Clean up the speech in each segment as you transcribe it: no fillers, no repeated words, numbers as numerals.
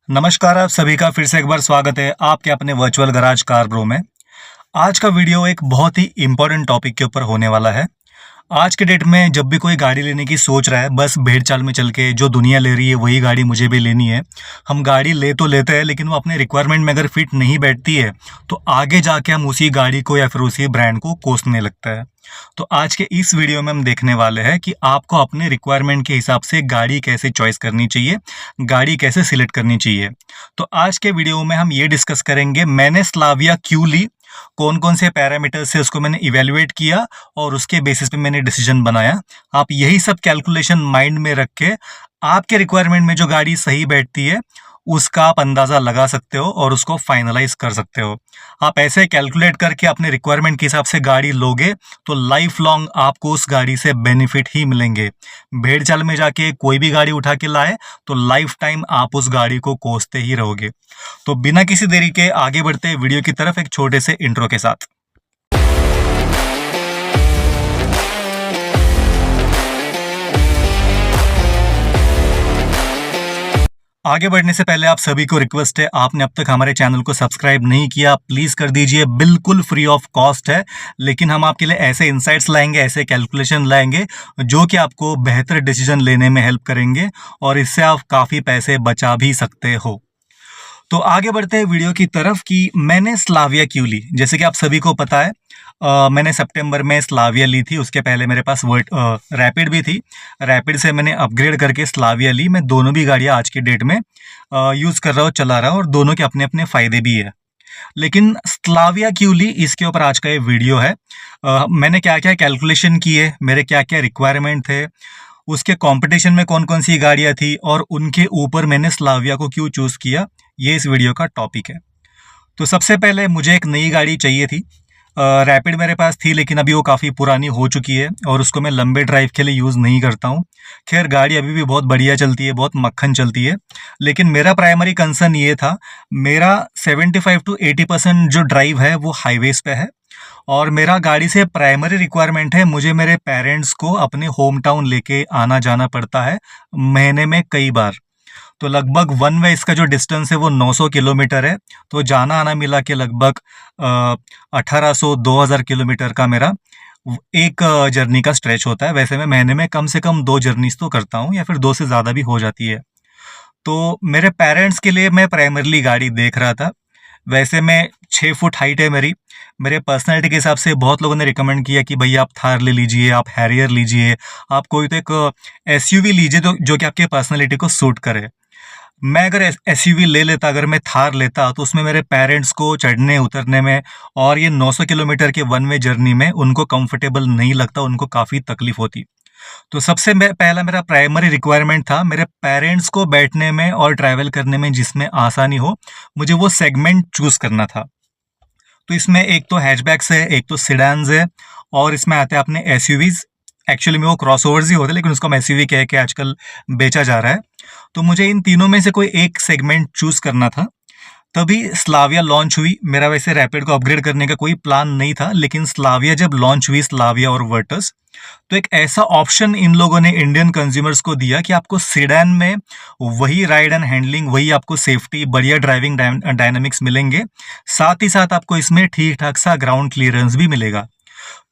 नमस्कार, आप सभी का फिर से एक बार स्वागत है आपके अपने वर्चुअल गराज कार ब्रो में। आज का वीडियो एक बहुत ही इम्पोर्टेंट टॉपिक के ऊपर होने वाला है। आज के डेट में जब भी कोई गाड़ी लेने की सोच रहा है, बस भेड़ चाल में चल के जो दुनिया ले रही है वही गाड़ी मुझे भी लेनी है। हम गाड़ी ले तो लेते हैं, लेकिन वो अपने रिक्वायरमेंट में अगर फिट नहीं बैठती है तो आगे जाके हम उसी गाड़ी को या फिर उसी ब्रांड को कोसने लगता है। तो आज के इस वीडियो में हम देखने वाले हैं कि आपको अपने रिक्वायरमेंट के हिसाब से गाड़ी कैसे चॉइस करनी चाहिए, गाड़ी कैसे सिलेक्ट करनी चाहिए। तो आज के वीडियो में हम ये डिस्कस करेंगे मैंने स्लाविया क्यों ली, कौन कौन से पैरामीटर से उसको मैंने इवेल्युएट किया और उसके बेसिस पे मैंने डिसीजन बनाया। आप यही सब कैलकुलेशन माइंड में रख के आपके रिक्वायरमेंट में जो गाड़ी सही बैठती है उसका आप अंदाज़ा लगा सकते हो और उसको फाइनलाइज कर सकते हो। आप ऐसे कैलकुलेट करके अपने रिक्वायरमेंट के हिसाब से गाड़ी लोगे तो लाइफ लॉन्ग आपको उस गाड़ी से बेनिफिट ही मिलेंगे। भेड़ चाल में जाके कोई भी गाड़ी उठा के लाए तो लाइफ टाइम आप उस गाड़ी को कोसते ही रहोगे। तो बिना किसी देरी के आगे बढ़ते वीडियो की तरफ एक छोटे से इंट्रो के साथ। आगे बढ़ने से पहले आप सभी को रिक्वेस्ट है, आपने अब तक हमारे चैनल को सब्सक्राइब नहीं किया प्लीज़ कर दीजिए, बिल्कुल फ्री ऑफ कॉस्ट है। लेकिन हम आपके लिए ऐसे इंसाइट्स लाएंगे, ऐसे कैलकुलेशन लाएंगे जो कि आपको बेहतर डिसीजन लेने में हेल्प करेंगे और इससे आप काफ़ी पैसे बचा भी सकते हो। तो आगे बढ़ते हैं वीडियो की तरफ कि मैंने स्लाविया क्यों ली। जैसे कि आप सभी को पता है, मैंने सितंबर में स्लाविया ली थी। उसके पहले मेरे पास रैपिड भी थी। रैपिड से मैंने अपग्रेड करके स्लाविया ली। मैं दोनों भी गाड़ियाँ आज की डेट में यूज़ कर रहा हूँ, चला रहा हूँ और दोनों के अपने अपने फ़ायदे भी है। लेकिन स्लाविया क्यों ली, इसके ऊपर आज का ये वीडियो है। मैंने क्या क्या कैलकुलेशन किए, मेरे क्या क्या रिक्वायरमेंट थे, उसके कंपटीशन में कौन कौन सी गाड़ियाँ थी और उनके ऊपर मैंने स्लाविया को क्यों चूज़ किया, ये इस वीडियो का टॉपिक है। तो सबसे पहले मुझे एक नई गाड़ी चाहिए थी। रैपिड मेरे पास थी लेकिन अभी वो काफ़ी पुरानी हो चुकी है और उसको मैं लंबे ड्राइव के लिए यूज़ नहीं करता हूँ। खैर गाड़ी अभी भी बहुत बढ़िया चलती है, बहुत मक्खन चलती है। लेकिन मेरा प्राइमरी कंसर्न ये था, मेरा 75 to 80% जो ड्राइव है वो हाईवेज़ पे है और मेरा गाड़ी से प्राइमरी रिक्वायरमेंट है, मुझे मेरे पेरेंट्स को अपने होम टाउन लेके आना जाना पड़ता है महीने में कई बार। तो लगभग वन वे इसका जो डिस्टेंस है वो 900 किलोमीटर है। तो जाना आना मिला के लगभग 1800-2000 किलोमीटर का मेरा एक जर्नी का स्ट्रेच होता है। वैसे मैं महीने में कम से कम 2 जर्नीज तो करता हूँ या फिर 2 से ज़्यादा भी हो जाती है। तो मेरे पेरेंट्स के लिए मैं प्राइमरली गाड़ी देख रहा था। वैसे मैं 6 फुट हाइट है मेरी। मेरे पर्सनैलिटी के हिसाब से बहुत लोगों ने रिकमेंड किया कि भैया आप थार ले लीजिए, आप हैरियर लीजिए, आप कोई तो एक एसयूवी लीजिए तो जो कि आपके पर्सनैलिटी को सूट करे। मैं अगर एसयूवी ले लेता, अगर मैं थार लेता तो उसमें मेरे पेरेंट्स को चढ़ने उतरने में और ये 900 किलोमीटर के वन वे जर्नी में उनको कंफर्टेबल नहीं लगता, उनको काफ़ी तकलीफ होती। तो सबसे पहला मेरा प्राइमरी रिक्वायरमेंट था मेरे पेरेंट्स को बैठने में और ट्रैवल करने में जिसमें आसानी हो, मुझे वो सेगमेंट चूज़ करना था। तो इसमें एक तो हैचबैक्स है, एक तो सिडान्स है और इसमें आते हैं अपने एसयूवीज। एक्चुअली में वो क्रॉसओवर्स ही होते हैं लेकिन उसको हम एसयूवी कह के आजकल बेचा जा रहा है। तो मुझे इन तीनों में से कोई एक सेगमेंट चूज़ करना था। तभी स्लाविया लॉन्च हुई। मेरा वैसे रैपिड को अपग्रेड करने का कोई प्लान नहीं था, लेकिन स्लाविया जब लॉन्च हुई, स्लाविया और वर्टस, तो एक ऐसा ऑप्शन इन लोगों ने इंडियन कंज्यूमर्स को दिया कि आपको सेडान में वही राइड एंड हैंडलिंग, वही आपको सेफ्टी, बढ़िया ड्राइविंग डायनामिक्स मिलेंगे, साथ ही साथ आपको इसमें ठीक ठाक सा ग्राउंड क्लियरेंस भी मिलेगा।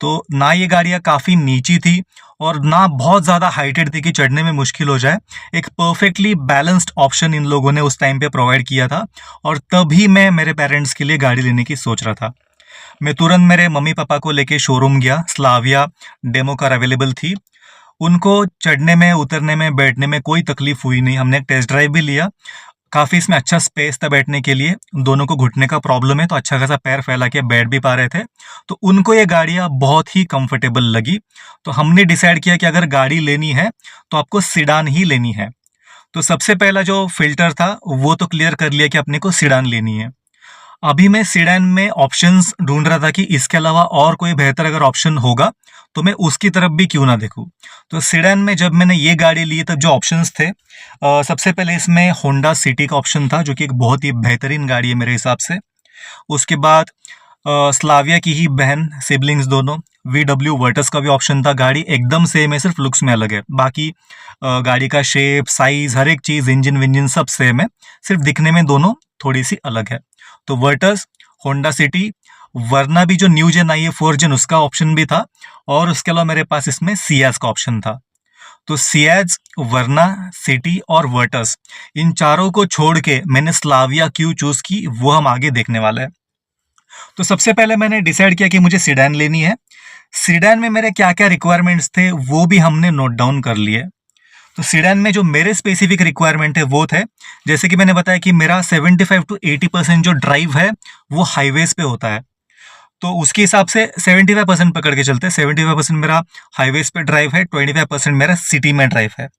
तो ना ये गाड़ियाँ काफ़ी नीची थी और ना बहुत ज़्यादा हाइटेड थी कि चढ़ने में मुश्किल हो जाए। एक परफेक्टली बैलेंस्ड ऑप्शन इन लोगों ने उस टाइम पे प्रोवाइड किया था और तभी मैं मेरे पेरेंट्स के लिए गाड़ी लेने की सोच रहा था। मैं तुरंत मेरे मम्मी पापा को लेके शोरूम गया। स्लाविया डेमो कार अवेलेबल थी। उनको चढ़ने में, उतरने में, बैठने में कोई तकलीफ हुई नहीं। हमने एक टेस्ट ड्राइव भी लिया। काफ़ी इसमें अच्छा स्पेस था बैठने के लिए। दोनों को घुटने का प्रॉब्लम है तो अच्छा खासा पैर फैला के बैठ भी पा रहे थे। तो उनको ये गाड़ियाँ बहुत ही कंफर्टेबल लगी। तो हमने डिसाइड किया कि अगर गाड़ी लेनी है तो आपको सिडान ही लेनी है। तो सबसे पहला जो फ़िल्टर था वो तो क्लियर कर लिया कि अपने को सिडान लेनी है। अभी मैं सिडान में ऑप्शंस ढूंढ रहा था कि इसके अलावा और कोई बेहतर अगर ऑप्शन होगा तो मैं उसकी तरफ भी क्यों ना देखूं। तो सिडान में जब मैंने ये गाड़ी ली तब जो ऑप्शंस थे, सबसे पहले इसमें होंडा सिटी का ऑप्शन था जो कि एक बहुत ही बेहतरीन गाड़ी है मेरे हिसाब से। उसके बाद स्लाविया की ही बहन सिबलिंग्स दोनों VW वर्टस का भी ऑप्शन था। गाड़ी एकदम सेम है, सिर्फ लुक्स में अलग है। बाकी गाड़ी का शेप, साइज, हर एक चीज़, इंजन विंजन सब सेम है, सिर्फ दिखने में दोनों थोड़ी सी अलग है। तो वर्टस, होंडा सिटी, वरना भी जो न्यू जेन आई है 4 जेन, उसका ऑप्शन भी था, और उसके अलावा मेरे पास इसमें सियाज का ऑप्शन था। तो सियाज, वरना, सिटी और वर्टस, इन चारों को छोड़ के मैंने स्लाविया क्यों चूज की, वो हम आगे देखने वाले हैं। तो सबसे पहले मैंने डिसाइड किया कि मुझे सीडान लेनी है। सीडान में मेरे क्या क्या रिक्वायरमेंट्स थे वो भी हमने नोट डाउन कर लिए। तो सीडान में जो मेरे स्पेसिफिक रिक्वायरमेंट है वो थे, जैसे कि मैंने बताया कि मेरा 75 to 80% जो ड्राइव है वो हाईवेज पे होता है। तो उसके हिसाब से 75% पकड़ के चलते हैं। 75% मेरा हाईवेज पे ड्राइव है, 25% मेरा सिटी में ड्राइव है।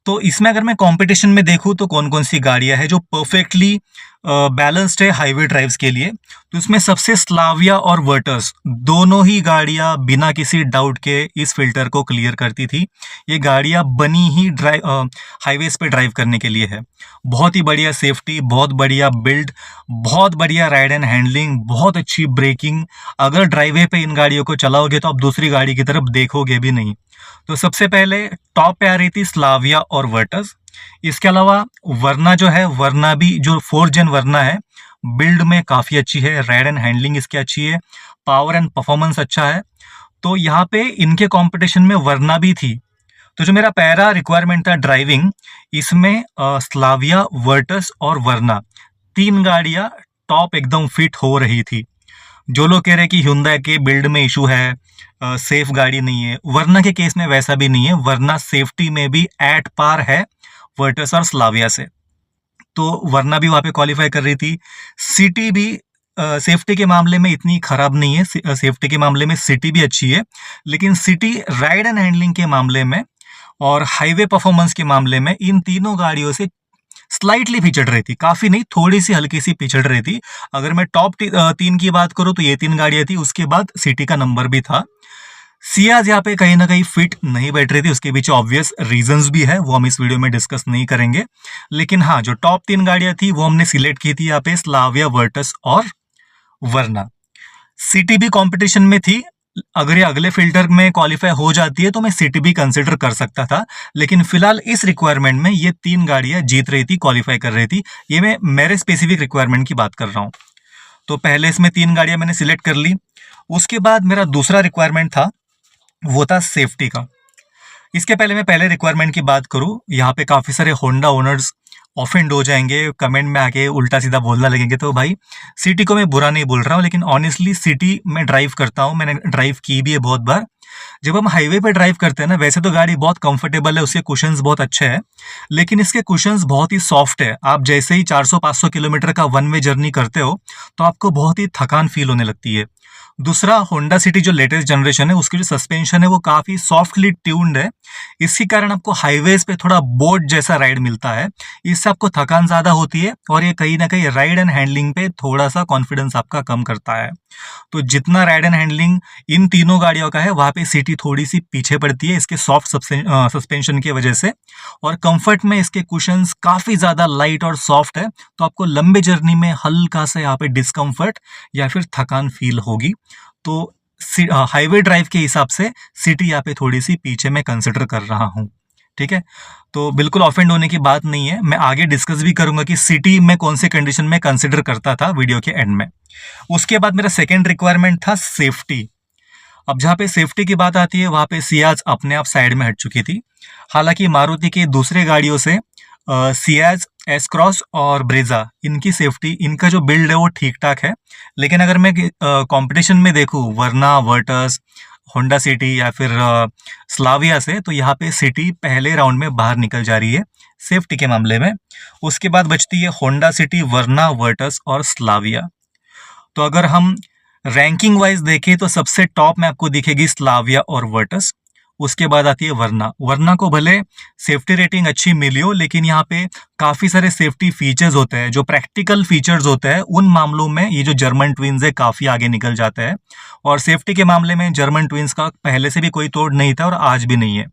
तो इसमें अगर मैं कंपटीशन में देखूं तो कौन कौन सी गाड़ियां हैं जो परफेक्टली बैलेंस्ड है हाईवे ड्राइव्स के लिए, तो इसमें सबसे स्लाविया और वर्टस, दोनों ही गाड़ियां बिना किसी डाउट के इस फिल्टर को क्लियर करती थी। ये गाड़ियां बनी ही हाईवेज पे ड्राइव करने के लिए है। बहुत ही बढ़िया सेफ्टी, बहुत बढ़िया बिल्ड, बहुत बढ़िया राइड एंड हैंडलिंग, बहुत अच्छी ब्रेकिंग। अगर ड्राइवे पे इन गाड़ियों को चलाओगे तो आप दूसरी गाड़ी की तरफ देखोगे भी नहीं। तो सबसे पहले टॉप पे आ रही थी स्लाविया और वर्टस। इसके अलावा वरना जो है, वरना भी जो 4 जेन वरना है, बिल्ड में काफ़ी अच्छी है, राइड एंड हैंडलिंग इसकी अच्छी है, पावर एंड परफॉर्मेंस अच्छा है। तो यहाँ पे इनके कंपटीशन में वरना भी थी। तो जो मेरा पहला रिक्वायरमेंट था ड्राइविंग, इसमें स्लाविया, वर्टस और वरना, तीन गाड़ियाँ टॉप एकदम फिट हो रही थी। जो लोग कह रहे हैं कि hyundai के बिल्ड में इशू है, सेफ गाड़ी नहीं है, वरना के केस में वैसा भी नहीं है। वरना सेफ्टी में भी एट पार है वर्टस और स्लाविया से। तो वरना भी वहाँ पे क्वालिफाई कर रही थी। सिटी भी सेफ्टी के मामले में इतनी खराब नहीं है, सेफ्टी के मामले में सिटी भी अच्छी है, लेकिन सिटी राइड एंड हैंडलिंग के मामले में और हाईवे परफॉर्मेंस के मामले में इन तीनों गाड़ियों से स्लाइटली पिछड़ रही थी, काफी नहीं, थोड़ी सी हल्की सी पिछड़ रही थी। अगर मैं टॉप 3 की बात करूं तो ये 3 गाड़ियां थी, उसके बाद सिटी का नंबर भी था। सियाज यहाँ पे कहीं ना कहीं फिट नहीं बैठ रही थी, उसके पीछे ऑब्वियस रीजंस भी है, वो हम इस वीडियो में डिस्कस नहीं करेंगे। लेकिन हाँ, जो टॉप 3 गाड़ियां थी वो हमने सिलेक्ट की थी यहाँ पे, स्लाविया, वर्टस और वरना। सिटी भी कंपटीशन में थी। अगर ये अगले फिल्टर में क्वालिफाई हो जाती है तो मैं सिटी भी कंसिडर कर सकता था, लेकिन फिलहाल इस रिक्वायरमेंट में ये 3 गाड़ियां जीत रही थी, क्वालिफाई कर रही थी। ये मैं मेरे स्पेसिफिक रिक्वायरमेंट की बात कर रहा हूँ। तो पहले इसमें 3 गाड़ियां मैंने सिलेक्ट कर ली। उसके बाद मेरा दूसरा रिक्वायरमेंट था, वो था सेफ्टी का। इसके पहले मैं पहले रिक्वायरमेंट की बात करूं, यहाँ पे काफी सारे होंडा ओनर्स ऑफेंड हो जाएंगे, कमेंट में आके उल्टा सीधा बोलना लगेंगे। तो भाई, सिटी को मैं बुरा नहीं बोल रहा हूँ, लेकिन ऑनेस्टली सिटी में ड्राइव करता हूँ, मैंने ड्राइव की भी है बहुत बार। जब हम हाईवे पे ड्राइव करते हैं ना, वैसे तो गाड़ी बहुत कंफर्टेबल है, उसके कुशंस बहुत अच्छे हैं, लेकिन इसके कुशंस बहुत ही सॉफ्ट है। आप जैसे ही 400-500 किलोमीटर का वन वे जर्नी करते हो तो आपको बहुत ही थकान फील होने लगती है। दूसरा, होंडा सिटी जो लेटेस्ट जनरेशन है, उसकी जो सस्पेंशन है वो काफी सॉफ्टली ट्यून्ड है। इसी कारण आपको हाईवेज पे थोड़ा बोट जैसा राइड मिलता है। इससे आपको थकान ज्यादा होती है और ये कहीं ना कहीं राइड एंड हैंडलिंग पे थोड़ा सा कॉन्फिडेंस आपका कम करता है। तो जितना राइड एंड हैंडलिंग इन तीनों गाड़ियों का है, वहां पे सिटी थोड़ी सी पीछे पड़ती है इसके सॉफ्ट सस्पेंशन की वजह से। और कंफर्ट में इसके कुशंस काफी ज्यादा लाइट और सॉफ्ट है, तो आपको लंबे जर्नी में हल्का सा यहाँ पे डिस्कम्फर्ट या फिर थकान फील होगी। तो हाईवे ड्राइव के हिसाब से सिटी यहाँ पे थोड़ी सी पीछे मैं कंसिडर कर रहा हूँ। ठीक है, तो बिल्कुल ऑफेंड होने की बात नहीं है। मैं आगे डिस्कस भी करूंगा कि सिटी में कौन से कंडीशन में कंसिडर करता था वीडियो के एंड में। उसके बाद मेरा सेकंड रिक्वायरमेंट था सेफ्टी। अब जहाँ पे सेफ्टी की बात आती है, वहां पे सियाज अपने आप साइड में हट चुकी थी। हालांकि मारुति की दूसरे गाड़ियों से सियाज, एस क्रॉस और ब्रेजा, इनकी सेफ्टी, इनका जो बिल्ड है वो ठीक ठाक है। लेकिन अगर मैं कंपटीशन में देखूं वरना, वर्टस, होंडा सिटी या फिर स्लाविया से, तो यहाँ पे सिटी पहले राउंड में बाहर निकल जा रही है सेफ्टी के मामले में। उसके बाद बचती है होंडा सिटी, वरना, वर्टस और स्लाविया। तो अगर हम रैंकिंग वाइज देखें तो सबसे टॉप में आपको दिखेगी स्लाविया और वर्टस। उसके बाद आती है वरना। वरना को भले सेफ्टी रेटिंग अच्छी मिली हो, लेकिन यहाँ पे काफी सारे सेफ्टी फीचर्स होते हैं, जो प्रैक्टिकल फीचर्स होते हैं, उन मामलों में ये जो जर्मन ट्विंस है काफी आगे निकल जाता है। और सेफ्टी के मामले में जर्मन ट्विंस का पहले से भी कोई तोड़ नहीं था और आज भी नहीं है।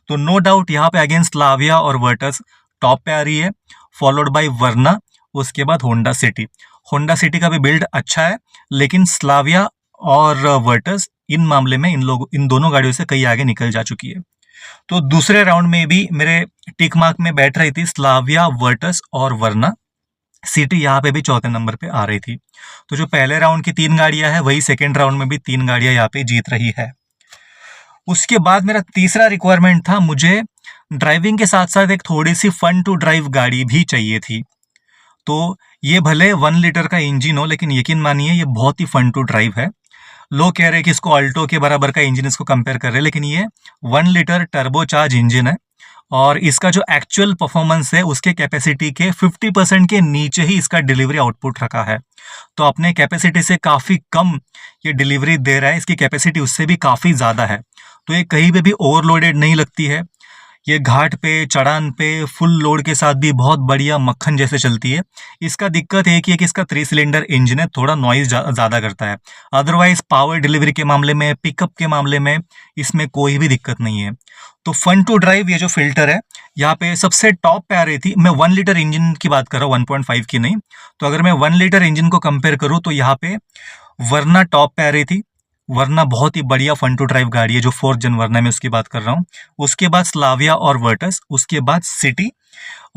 तो नो डाउट यहाँ पे अगेंस्ट स्लाविया और वर्टस टॉप पे आ रही है, फॉलोड बाई वरना, उसके बाद होंडा सिटी। होंडा सिटी का भी बिल्ड अच्छा है, लेकिन स्लाविया और वर्टस इन मामले में इन दोनों गाड़ियों से कहीं आगे निकल जा चुकी है। तो दूसरे राउंड में भी मेरे टिक मार्क में बैठ रही थी स्लाविया, वर्टस और वरना। सिटी यहाँ पे भी चौथे नंबर पे आ रही थी। तो जो पहले राउंड की 3 गाड़ियां हैं वही सेकेंड राउंड में भी 3 गाड़ियां यहाँ पे जीत रही है। उसके बाद मेरा तीसरा रिक्वायरमेंट था, मुझे ड्राइविंग के साथ साथ एक थोड़ी सी फन टू ड्राइव गाड़ी भी चाहिए थी। तो ये भले 1 लीटर का इंजन हो, लेकिन यकीन मानिए ये बहुत ही फन टू ड्राइव है। लोग कह रहे हैं कि इसको अल्टो के बराबर का इंजन इसको कंपेयर कर रहे हैं, लेकिन ये 1 लीटर टर्बोचार्ज इंजन है और इसका जो एक्चुअल परफॉर्मेंस है उसके कैपेसिटी के 50% के नीचे ही इसका डिलीवरी आउटपुट रखा है। तो अपने कैपेसिटी से काफ़ी कम ये डिलीवरी दे रहा है, इसकी कैपेसिटी उससे भी काफ़ी ज़्यादा है। तो ये कहीं पे भी ओवरलोडेड नहीं लगती है। ये घाट पे, चढ़ान पे फुल लोड के साथ भी बहुत बढ़िया मक्खन जैसे चलती है। इसका दिक्कत एक ही है कि इसका 3 सिलेंडर इंजन है, थोड़ा नॉइज ज़्यादा करता है। अदरवाइज पावर डिलीवरी के मामले में, पिकअप के मामले में इसमें कोई भी दिक्कत नहीं है। तो फन टू ड्राइव ये जो फिल्टर है यहाँ पे सबसे टॉप पे आ रही थी। मैं 1 लीटर इंजन की बात कर रहा हूँ, 1.5 की नहीं। तो अगर मैं 1 लीटर इंजन को कंपेयर करूँ तो यहाँ पे वरना टॉप पे आ रही थी। वरना बहुत ही बढ़िया फन टू ड्राइव गाड़ी है, जो 4th जन वरना मैं उसकी बात कर रहा हूँ। उसके बाद स्लाविया और वर्टस, उसके बाद सिटी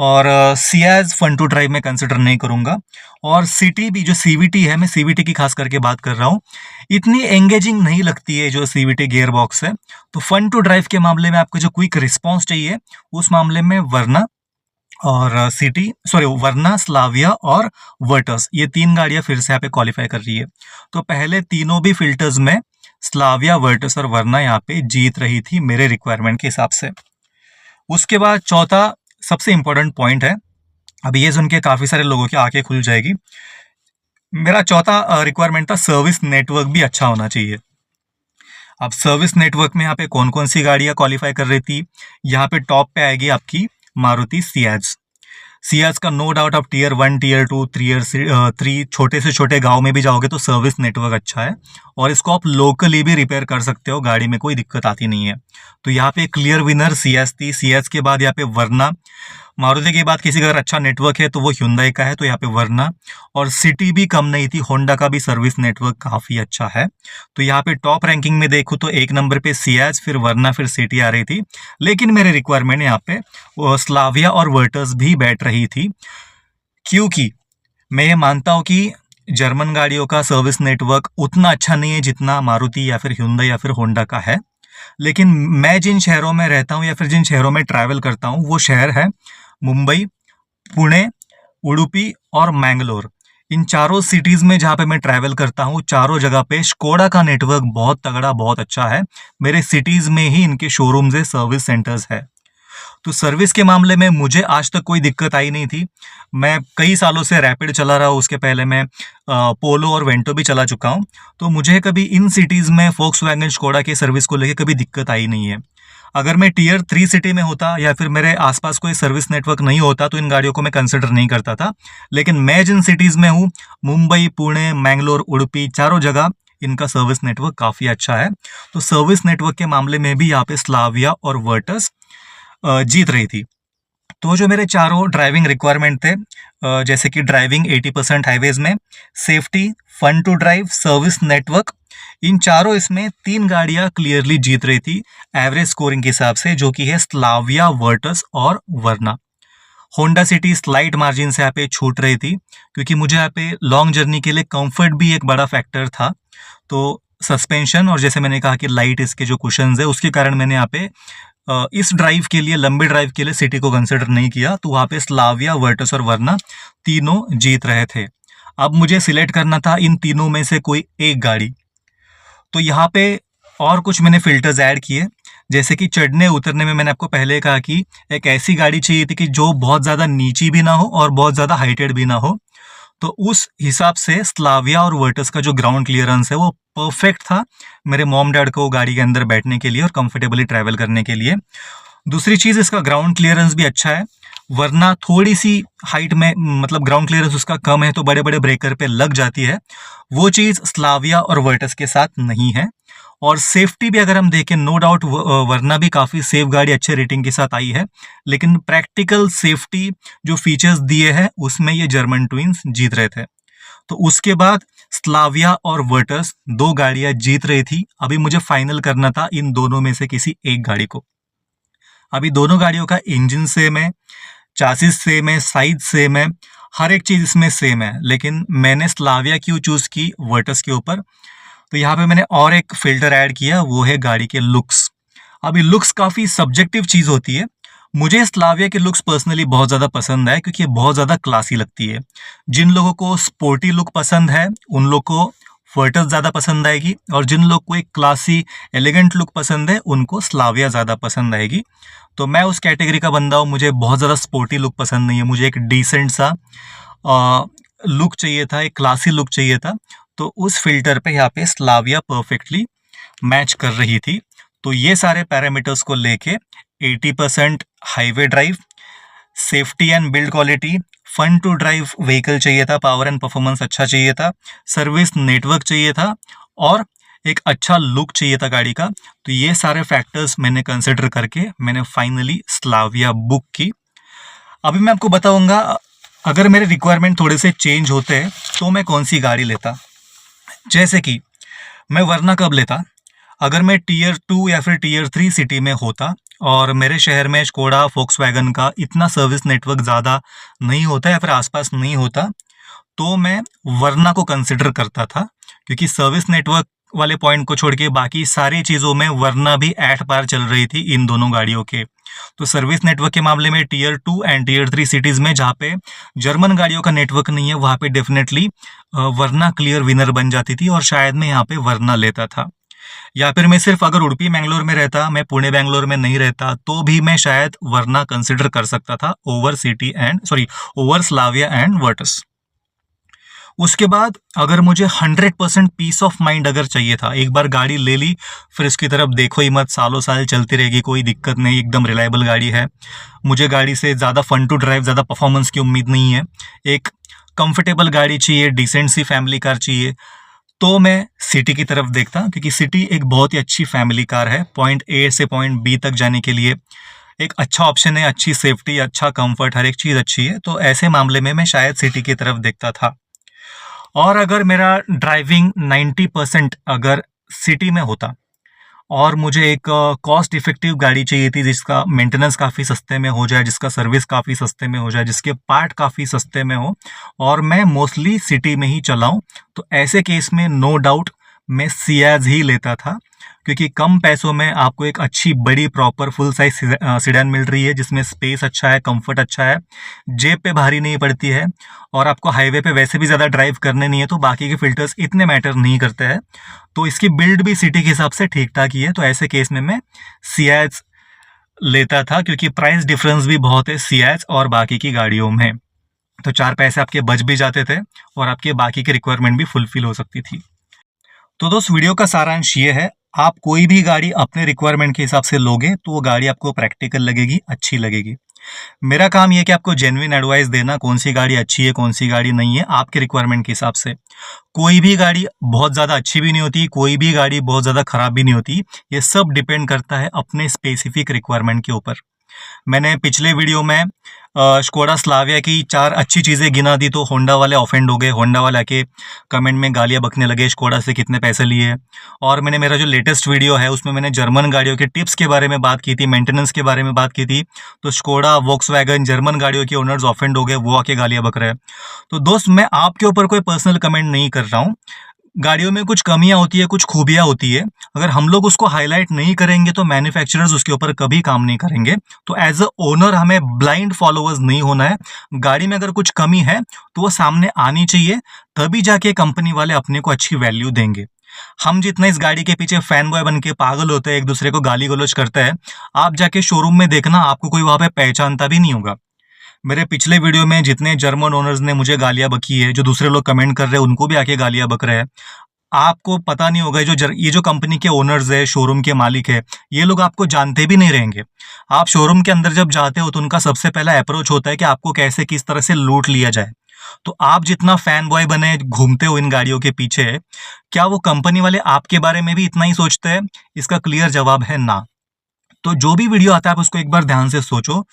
और सियाज फन टू ड्राइव में कंसिडर नहीं करूंगा। और सिटी भी जो सीवीटी है, मैं सीवीटी की खास करके बात कर रहा हूँ, इतनी एंगेजिंग नहीं लगती है जो सीवीटी गियर बॉक्स है। तो फन टू ड्राइव के मामले में आपको जो क्विक रिस्पॉन्स चाहिए उस मामले में वरना और वरना, स्लाविया और वर्टस, ये 3 गाड़ियां फिर से यहाँ पे क्वालिफाई कर रही है। तो पहले तीनों भी फिल्टर्स में स्लाविया, वर्टस और वरना यहाँ पे जीत रही थी मेरे रिक्वायरमेंट के हिसाब से। उसके बाद चौथा सबसे इंपॉर्टेंट पॉइंट है, अब ये सुन के काफी सारे लोगों की आंखें खुल जाएगी। मेरा चौथा रिक्वायरमेंट था सर्विस नेटवर्क भी अच्छा होना चाहिए। अब सर्विस नेटवर्क में यहाँ पे कौन कौन सी गाड़ियां क्वालिफाई कर रही थी, यहाँ पे टॉप पे आएगी आपकी मारुति सियाज। सियाज का नो डाउट आप टीयर 1, टीयर 2, टीयर 3 छोटे से छोटे गांव में भी जाओगे तो सर्विस नेटवर्क अच्छा है और इसको आप लोकली भी रिपेयर कर सकते हो, गाड़ी में कोई दिक्कत आती नहीं है। तो यहाँ पे क्लियर विनर सियाज थी। सियाज के बाद यहाँ पे वरना, मारुति के बाद किसी का अगर अच्छा नेटवर्क है तो वो ह्युंडई का है, तो यहाँ पे वरना। और सिटी भी कम नहीं थी, होंडा का भी सर्विस नेटवर्क काफी अच्छा है। तो यहाँ पे टॉप रैंकिंग में देखूँ तो 1 नंबर पे सियाज, फिर वरना, फिर सिटी आ रही थी। लेकिन मेरे रिक्वायरमेंट यहाँ पे स्लाविया और वर्टस भी बैठ रही थी, क्योंकि मैं ये मानता हूँ कि जर्मन गाड़ियों का सर्विस नेटवर्क उतना अच्छा नहीं है जितना मारुति या फिर ह्युंडई या फिर होंडा का है। लेकिन मैं जिन शहरों में रहता हूँ या फिर जिन शहरों में ट्रैवल करता हूँ वो शहर है मुंबई, पुणे, उडुपी और मैंगलोर। इन चारों सिटीज में जहाँ पे मैं ट्रैवल करता हूँ, चारों जगह पे स्कोडा का नेटवर्क बहुत तगड़ा, बहुत अच्छा है। मेरे सिटीज में ही इनके शोरूम्स है, सर्विस सेंटर्स है। तो सर्विस के मामले में मुझे आज तक कोई दिक्कत आई नहीं थी। मैं कई सालों से रैपिड चला रहा हूँ, उसके पहले मैं पोलो और वेंटो भी चला चुका हूँ। तो मुझे कभी इन सिटीज़ में फोक्सवैगन, स्कोडा की सर्विस को लेकर कभी दिक्कत आई नहीं है। अगर मैं टीयर 3 सिटी में होता या फिर मेरे आसपास कोई सर्विस नेटवर्क नहीं होता तो इन गाड़ियों को मैं कंसिडर नहीं करता था। लेकिन मैं जिन सिटीज़ में हूँ, मुंबई, पुणे, मैंगलोर, उडुपी, चारों जगह इनका सर्विस नेटवर्क काफ़ी अच्छा है। तो सर्विस नेटवर्क के मामले में भी यहाँ पे स्लाविया और वर्टस जीत रही थी। तो जो मेरे चारों ड्राइविंग रिक्वायरमेंट थे, जैसे कि ड्राइविंग 80% हाईवेज में, safety, fun to drive, service network, इन चारों इसमें 3 गाड़ियां क्लियरली जीत रही थी एवरेज स्कोरिंग के हिसाब से, जो कि है स्लाविया, वर्टस और वरना। होंडा सिटी स्लाइट मार्जिन से यहाँ पे छूट रही थी, क्योंकि मुझे यहाँ पे लॉन्ग जर्नी के लिए कंफर्ट भी एक बड़ा फैक्टर था। तो सस्पेंशन और जैसे मैंने कहा कि लाइट इसके जो कुशन्स है उसके कारण मैंने यहाँ पे इस ड्राइव के लिए, लंबे ड्राइव के लिए सिटी को कंसिडर नहीं किया। तो वहाँ पे स्लाविया, वर्टस और वरना तीनों जीत रहे थे। अब मुझे सिलेक्ट करना था इन तीनों में से कोई एक गाड़ी। तो यहाँ पे और कुछ मैंने फिल्टर्स ऐड किए, जैसे कि चढ़ने उतरने में मैंने आपको पहले कहा कि एक ऐसी गाड़ी चाहिए थी कि जो बहुत ज़्यादा नीची भी ना हो और बहुत ज़्यादा हाइटेड भी ना हो। तो उस हिसाब से स्लाविया और वर्टस का जो ग्राउंड क्लियरेंस है वो परफेक्ट था मेरे मॉम डैड को गाड़ी के अंदर बैठने के लिए और कंफर्टेबली ट्रैवल करने के लिए। दूसरी चीज़, इसका ग्राउंड क्लियरेंस भी अच्छा है, वरना थोड़ी सी हाइट में, मतलब ग्राउंड क्लियरेंस उसका कम है तो बड़े बड़े ब्रेकर पे लग जाती है। वो चीज़ स्लाविया और वर्टस के साथ नहीं है। और सेफ्टी भी अगर हम देखें, नो डाउट वरना भी काफ़ी सेफ गाड़ी अच्छे रेटिंग के साथ आई है, लेकिन प्रैक्टिकल सेफ्टी जो फीचर्स दिए हैं उसमें ये जर्मन ट्विंस जीत रहे थे। तो उसके बाद स्लाविया और वर्टस 2 गाड़ियाँ जीत रही थी। अभी मुझे फाइनल करना था इन दोनों में से किसी एक गाड़ी को। अभी दोनों गाड़ियों का इंजन सेम है, चासिस सेम है, साइज सेम है, हर एक चीज़ इसमें सेम है, लेकिन मैंने स्लाविया क्यों चूज़ की वर्टस के ऊपर? तो यहाँ पे मैंने और एक फ़िल्टर ऐड किया, वो है गाड़ी के लुक्स। अभी लुक्स काफ़ी सब्जेक्टिव चीज़ होती है। मुझे स्लाविया के लुक्स पर्सनली बहुत ज़्यादा पसंद है क्योंकि ये बहुत ज़्यादा क्लासी लगती है। जिन लोगों को स्पोर्टी लुक पसंद है, उन लोग को वर्टस ज़्यादा पसंद आएगी, और जिन लोग को एक क्लासी एलिगेंट लुक पसंद है, उनको स्लाविया ज़्यादा पसंद आएगी। तो मैं उस कैटेगरी का बंदा हूँ, मुझे बहुत ज़्यादा स्पोर्टी लुक पसंद नहीं है, मुझे एक डिसेंट सा लुक चाहिए था, एक क्लासी लुक चाहिए था। तो उस फ़िल्टर पे यहाँ पे स्लाविया परफेक्टली मैच कर रही थी। तो ये सारे पैरामीटर्स को लेके 80% highway drive, safety and build quality, fun to drive vehicle चाहिए था, पावर एंड परफॉर्मेंस अच्छा चाहिए था, सर्विस नेटवर्क चाहिए था, और एक अच्छा लुक चाहिए था गाड़ी का। तो ये सारे फैक्टर्स मैंने कंसिडर करके मैंने फाइनली स्लाविया बुक की। अभी मैं आपको बताऊंगा अगर मेरे रिक्वायरमेंट थोड़े से चेंज होते तो मैं कौन सी गाड़ी लेता। जैसे कि मैं वरना कब लेता, अगर मैं टियर 2 या फिर टियर 3 सिटी में होता और मेरे शहर में स्कोडा फोक्सवैगन का इतना सर्विस नेटवर्क ज़्यादा नहीं होता या फिर आसपास नहीं होता, तो मैं वरना को कंसिडर करता था, क्योंकि सर्विस नेटवर्क वाले पॉइंट को छोड़ के बाकी सारी चीज़ों में वरना भी एट पार चल रही थी इन दोनों गाड़ियों के। तो सर्विस नेटवर्क के मामले में टियर 2 एंड टियर 3 सिटीज़ में जहाँ पे जर्मन गाड़ियों का नेटवर्क नहीं है, वहाँ पे डेफिनेटली वरना क्लियर विनर बन जाती थी, और शायद मैं यहाँ पे वरना लेता था। या फिर मैं सिर्फ अगर उडुपी मैंगलोर में रहता, मैं पुणे बैंगलोर में नहीं रहता, तो भी मैं शायद वरना कंसिडर कर सकता था ओवर स्लाविया एंड वर्टस। उसके बाद अगर मुझे 100% पीस ऑफ माइंड अगर चाहिए था, एक बार गाड़ी ले ली फिर उसकी तरफ देखो ही मत, सालों साल चलती रहेगी, कोई दिक्कत नहीं, एकदम रिलायबल गाड़ी है, मुझे गाड़ी से ज़्यादा फन टू ड्राइव, ज़्यादा परफॉर्मेंस की उम्मीद नहीं है, एक कंफर्टेबल गाड़ी चाहिए, डिसेंट सी फैमिली कार चाहिए, तो मैं सिटी की तरफ देखता, क्योंकि सिटी एक बहुत ही अच्छी फैमिली कार है। पॉइंट ए से पॉइंट बी तक जाने के लिए एक अच्छा ऑप्शन है, अच्छी सेफ्टी, अच्छा कंफर्ट, हर एक चीज़ अच्छी है। तो ऐसे मामले में मैं शायद सिटी की तरफ देखता था। और अगर मेरा ड्राइविंग 90% अगर सिटी में होता और मुझे एक कॉस्ट इफेक्टिव गाड़ी चाहिए थी, जिसका मेंटेनेंस काफ़ी सस्ते में हो जाए, जिसका सर्विस काफ़ी सस्ते में हो जाए, जिसके पार्ट काफ़ी सस्ते में हो, और मैं मोस्टली सिटी में ही चलाऊं, तो ऐसे केस में नो डाउट मैं सियाज ही लेता था, क्योंकि कम पैसों में आपको एक अच्छी बड़ी प्रॉपर फुल साइज सीडान मिल रही है, जिसमें स्पेस अच्छा है, कंफर्ट अच्छा है, जेब पे भारी नहीं पड़ती है, और आपको हाईवे पे वैसे भी ज़्यादा ड्राइव करने नहीं है, तो बाकी के फिल्टर्स इतने मैटर नहीं करते हैं। तो इसकी बिल्ड भी सिटी के हिसाब से ठीक ठाक ही है। तो ऐसे केस में मैं सियाज लेता था, क्योंकि प्राइस डिफरेंस भी बहुत है सियाज और बाकी की गाड़ियों में। तो 4 पैसे आपके बच भी जाते थे और आपके बाकी की रिक्वायरमेंट भी फुलफिल हो सकती थी। तो दोस्त, वीडियो का सारांश ये है, आप कोई भी गाड़ी अपने रिक्वायरमेंट के हिसाब से लोगे तो वो गाड़ी आपको प्रैक्टिकल लगेगी, अच्छी लगेगी। मेरा काम ये है कि आपको जेन्युइन एडवाइस देना, कौन सी गाड़ी अच्छी है, कौन सी गाड़ी नहीं है, आपके रिक्वायरमेंट के हिसाब से। कोई भी गाड़ी बहुत ज़्यादा अच्छी भी नहीं होती, कोई भी गाड़ी बहुत ज़्यादा खराब भी नहीं होती। ये सब डिपेंड करता है अपने स्पेसिफिक रिक्वायरमेंट के ऊपर। मैंने पिछले वीडियो में स्कोडा स्लाविया की 4 अच्छी चीज़ें गिना दी, तो होंडा वाले ऑफेंड हो गए, होंडा वाले आके कमेंट में गालियाँ बकने लगे, स्कोडा से कितने पैसे लिए। और मैंने मेरा जो लेटेस्ट वीडियो है उसमें मैंने जर्मन गाड़ियों के टिप्स के बारे में बात की थी, मेंटेनेंस के बारे में बात की थी, तो स्कोडा वोक्सवैगन जर्मन गाड़ियों के ओनर्स ऑफेंड हो गए, वो आके गालियाँ बक रहे हैं। तो दोस्त, मैं आपके ऊपर कोई पर्सनल कमेंट नहीं कर रहा हूँ। गाड़ियों में कुछ कमियां होती है, कुछ खूबियां होती है, अगर हम लोग उसको हाईलाइट नहीं करेंगे तो मैन्युफैक्चरर्स उसके ऊपर कभी काम नहीं करेंगे। तो एज अ ओनर हमें ब्लाइंड फॉलोअर्स नहीं होना है। गाड़ी में अगर कुछ कमी है तो वो सामने आनी चाहिए, तभी जाके कंपनी वाले अपने को अच्छी वैल्यू देंगे। हम जितना इस गाड़ी के पीछे फैन बॉय बन के पागल होते हैं, एक दूसरे को गाली गलौज करते हैं, आप जाके शोरूम में देखना, आपको कोई वहां पे पहचानता भी नहीं होगा। मेरे पिछले वीडियो में जितने जर्मन ओनर्स ने मुझे गालियां बकी है, जो दूसरे लोग कमेंट कर रहे हैं उनको भी आके गालियां बक रहे हैं, आपको पता नहीं होगा। ये जो कंपनी के ओनर्स है, शोरूम के मालिक है, ये लोग आपको जानते भी नहीं रहेंगे। आप शोरूम के अंदर जब जाते हो तो उनका सबसे पहला अप्रोच होता है कि आपको कैसे किस तरह से लूट लिया जाए। तो आप जितना फैन बॉय बने घूमते हो इन गाड़ियों के पीछे, क्या वो कंपनी वाले आपके बारे में भी इतना ही सोचते हैं? इसका क्लियर जवाब है ना। तो जो भी वीडियो आता है आप उसको एक बार ध्यान से सोचो,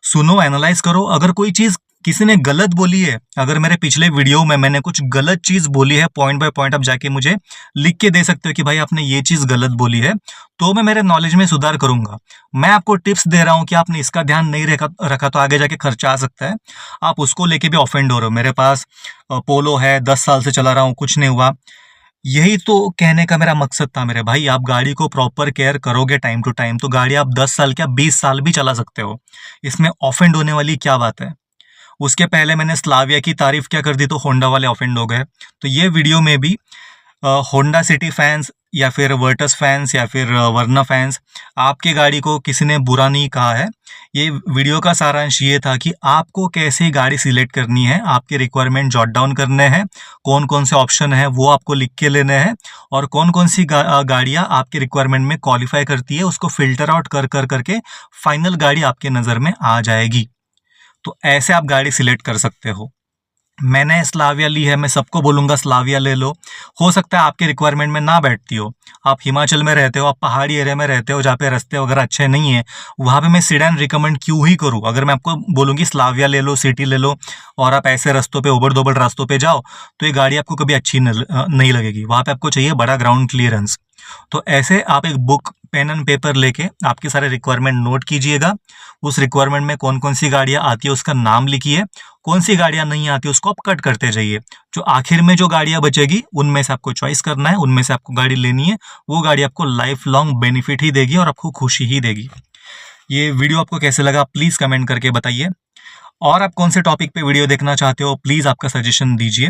सुनो, एनालाइज करो। अगर कोई चीज किसी ने गलत बोली है, अगर मेरे पिछले वीडियो में मैंने कुछ गलत चीज़ बोली है, पॉइंट बाय पॉइंट आप जाके मुझे लिख के दे सकते हो कि भाई आपने ये चीज़ गलत बोली है, तो मैं मेरे नॉलेज में सुधार करूँगा। मैं आपको टिप्स दे रहा हूँ कि आपने इसका ध्यान नहीं रखा रखा तो आगे जाके खर्चा आ सकता है। आप उसको लेके भी ऑफेंड हो रहे हो। मेरे पास पोलो है, 10 साल से चला रहा हूँ, कुछ नहीं हुआ। यही तो कहने का मेरा मकसद था मेरे भाई, आप गाड़ी को प्रॉपर केयर करोगे टाइम टू टाइम, तो गाड़ी आप 10 साल क्या 20 साल भी चला सकते हो। इसमें ऑफेंड होने वाली क्या बात है? उसके पहले मैंने स्लाविया की तारीफ क्या कर दी तो होंडा वाले ऑफेंड हो गए। तो ये वीडियो में भी होंडा सिटी फैंस या फिर वर्टस फैंस या फिर वर्ना फैंस, आपके गाड़ी को किसी ने बुरा नहीं कहा है। ये वीडियो का सारांश ये था कि आपको कैसे गाड़ी सिलेक्ट करनी है, आपके रिक्वायरमेंट जॉट डाउन करने हैं, कौन कौन से ऑप्शन है वो आपको लिख के लेने हैं, और कौन कौन सी गाड़ियाँ आपके रिक्वायरमेंट में क्वालिफाई करती है, उसको फिल्टर आउट कर कर करके फाइनल गाड़ी आपके नज़र में आ जाएगी। तो ऐसे आप गाड़ी सिलेक्ट कर सकते हो। मैंने स्लाविया ली है, मैं सबको बोलूँगा स्लाविया ले लो। हो सकता है आपके रिक्वायरमेंट में ना बैठती हो, आप हिमाचल में रहते हो, आप पहाड़ी एरिया में रहते हो जहाँ पे रास्ते वगैरह अच्छे नहीं है, वहाँ पे मैं सीडान रिकमेंड क्यों ही करूँ। अगर मैं आपको बोलूँगी स्लाविया ले लो, सिटी ले लो, और आप ऐसे रास्तों पे उबड़-दोबड़ रास्तों पे जाओ, तो ये गाड़ी आपको कभी अच्छी नहीं लगेगी। वहाँ पे आपको चाहिए बड़ा ग्राउंड क्लियरेंस। तो ऐसे आप एक बुक, पेन एंड पेपर लेके आपके सारे रिक्वायरमेंट नोट कीजिएगा। उस रिक्वायरमेंट में कौन कौन सी गाड़ियाँ आती है उसका नाम लिखिए, कौन सी गाड़ियाँ नहीं आती उसको आप कट करते जाइए। जो आखिर में जो गाड़ियाँ बचेगी उनमें से आपको चॉइस करना है, उनमें से आपको गाड़ी लेनी है। वो गाड़ी आपको लाइफ लॉन्ग बेनिफिट ही देगी और आपको खुशी ही देगी। ये वीडियो आपको कैसे लगा प्लीज़ कमेंट करके बताइए, और आप कौन से टॉपिक पे वीडियो देखना चाहते हो प्लीज़ आपका सजेशन दीजिए।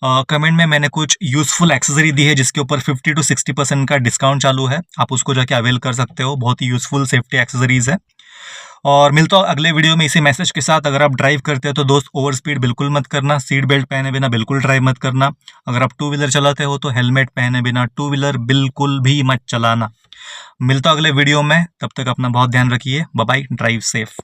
कमेंट में मैंने कुछ यूज़फुल एक्सेसरी दी है जिसके ऊपर 50 to 60% का डिस्काउंट चालू है, आप उसको जाके अवेल कर सकते हो। बहुत ही यूज़फुल सेफ्टी एक्सेसरीज़ है। और मिलता हूँ अगले वीडियो में इसी मैसेज के साथ। अगर आप ड्राइव करते हो तो दोस्त ओवर स्पीड बिल्कुल मत करना, सीट बेल्ट पहने बिना बिल्कुल ड्राइव मत करना। अगर आप टू व्हीलर चलाते हो तो हेलमेट पहने बिना टू व्हीलर बिल्कुल भी मत चलाना। मिलता हूँ अगले वीडियो में, तब तक अपना बहुत ध्यान रखिए। Bye bye, drive safe.